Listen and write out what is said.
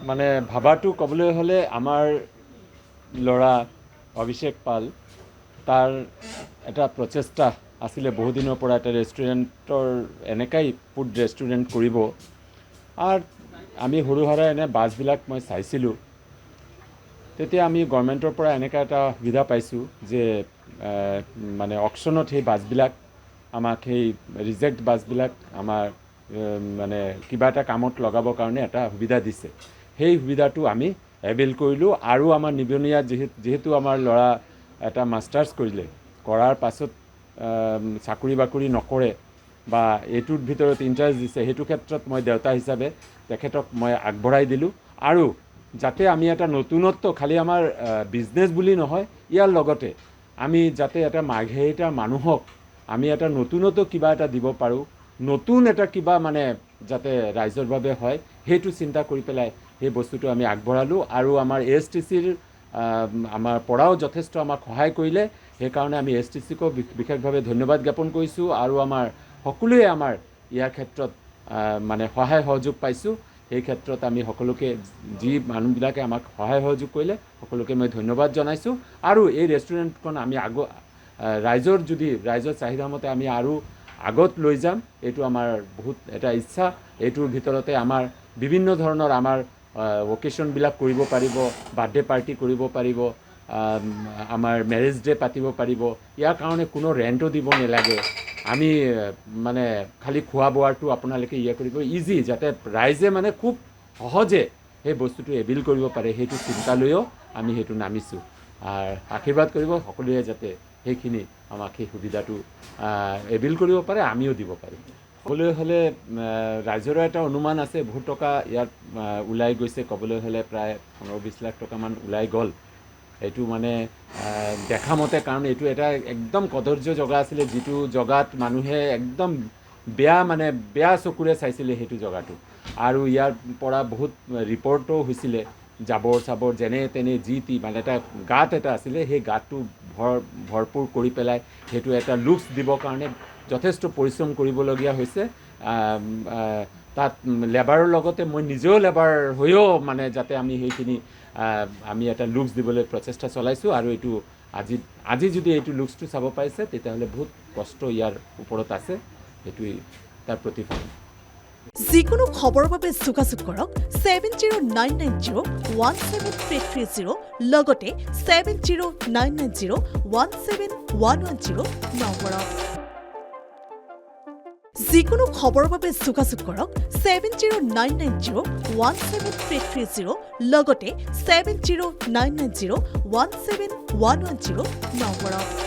মানে ভাবাটো ক'বলৈ হ'লে আমাৰ ল'ৰা অভিষেক পাল তাৰ এটা প্ৰচেষ্টা আছিলে বহুদিনৰ পৰা এটা ৰেষ্টুৰেণ্টৰ এনেকাই ফুড ৰেষ্টুৰেণ্ট কৰিব আৰু আমি সৰু সুৰা এনে বাছবিলাক মই চাইছিলোঁ তেতিয়া আমি গভৰ্ণমেণ্টৰ পৰা এনেকুৱা এটা সুবিধা পাইছোঁ যে মানে অকশ্যনত সেই বাছবিলাক আমাক সেই ৰিজেক্ট বাছবিলাক আমাৰ মানে কিবা এটা কামত লগাবৰ কাৰণে এটা সুবিধা দিছে সেই সুবিধাটো আমি এভেইল কৰিলোঁ আৰু আমাৰ নিবনুৱা যিহেতু আমাৰ ল'ৰা এটা মাষ্টাৰ্ছ কৰিলে কৰাৰ পাছত চাকৰি বাকৰি নকৰে বা এইটোৰ ভিতৰত ইণ্টাৰেষ্ট দিছে সেইটো ক্ষেত্ৰত মই দেউতা হিচাপে তেখেতক মই আগবঢ়াই দিলোঁ আৰু যাতে আমি এটা নতুনত্ব খালি আমাৰ বিজনেছ বুলি নহয় ইয়াৰ লগতে আমি যাতে এটা মাৰ্ঘেৰিটা মানুহক আমি এটা নতুনত্ব কিবা এটা দিব পাৰোঁ নতুন এটা কিবা মানে যাতে ৰাইজৰ বাবে হয় সেইটো চিন্তা কৰি পেলাই সেই বস্তুটো আমি আগবঢ়ালোঁ আৰু আমাৰ ASTCৰ আমাৰ পৰাও যথেষ্ট আমাক সহায় কৰিলে সেইকাৰণে আমি ASTCকো বিশেষভাৱে ধন্যবাদ জ্ঞাপন কৰিছোঁ আৰু আমাৰ সকলোৱে আমাৰ ইয়াৰ ক্ষেত্ৰত মানে সহায় সহযোগ পাইছোঁ সেই ক্ষেত্ৰত আমি সকলোকে যি মানুহবিলাকে আমাক সহায় সহযোগ কৰিলে সকলোকে মই ধন্যবাদ জনাইছোঁ আৰু এই ৰেষ্টুৰেণ্টখন আমি ৰাইজৰ চাহিদা মতে আমি আৰু আগত লৈ যাম এইটো আমাৰ বহুত এটা ইচ্ছা এইটোৰ ভিতৰতে আমাৰ বিভিন্ন ধৰণৰ আমাৰ অকেশ্যনবিলাক কৰিব পাৰিব বাৰ্থডে পাৰ্টি কৰিব পাৰিব আমাৰ মেৰেজ ডে পাতিব পাৰিব ইয়াৰ কাৰণে কোনো ৰেণ্টো দিব নালাগে আমি মানে খালি খোৱা বোৱাটো আপোনালোকে কৰিব ইজি যাতে ৰাইজে মানে খুব সহজে সেই বস্তুটো এভেইল কৰিব পাৰে সেইটো চিন্তা লৈও আমি সেইটো নামিছোঁ আৰু আশীৰ্বাদ কৰিব সকলোৱে যাতে সেইখিনি আমাক সেই সুবিধাটো এভেইল কৰিব পাৰে আমিও দিব পাৰিম ক'বলৈ হ'লে ৰাইজৰো এটা অনুমান আছে বহুত টকা ইয়াত ওলাই গৈছে ক'বলৈ হ'লে প্ৰায় 15-20 লাখ টকামান ওলাই গ'ল এইটো মানে দেখা মতে কাৰণ এইটো এটা একদম কদৰ্য জেগা আছিলে যিটো জেগাত মানুহে একদম বেয়া চকুৰে চাইছিলে সেইটো জেগাটো আৰু ইয়াৰ পৰা বহুত ৰিপৰ্টো হৈছিলে জাবৰ চাবৰ যেনে তেনে যি টি মানে এটা গাঁত এটা আছিলে সেই গাঁতটো ভৰপূৰ কৰি পেলাই সেইটো এটা লুকছ দিবৰ কাৰণে যথেষ্ট পৰিশ্ৰম কৰিবলগীয়া হৈছে তাত লেবাৰৰ লগতে মই নিজেও লেবাৰ হৈও মানে যাতে আমি সেইখিনি আমি এটা লুকছ দিবলৈ প্ৰচেষ্টা চলাইছোঁ আৰু এইটো আজি যদি এইটো লুকছটো চাব পাৰিছে তেতিয়াহ'লে বহুত কষ্ট ইয়াৰ ওপৰত আছে সেইটোৱেই তাৰ প্ৰতিফলন যিকোনো খবৰৰ বাবে যোগাযোগ কৰক 7099017330 লগতে 7099017110 নম্বৰত যিকোনো খবৰৰ বাবে যোগাযোগ কৰক 7099017330 লগতে 7099017110 নম্বৰত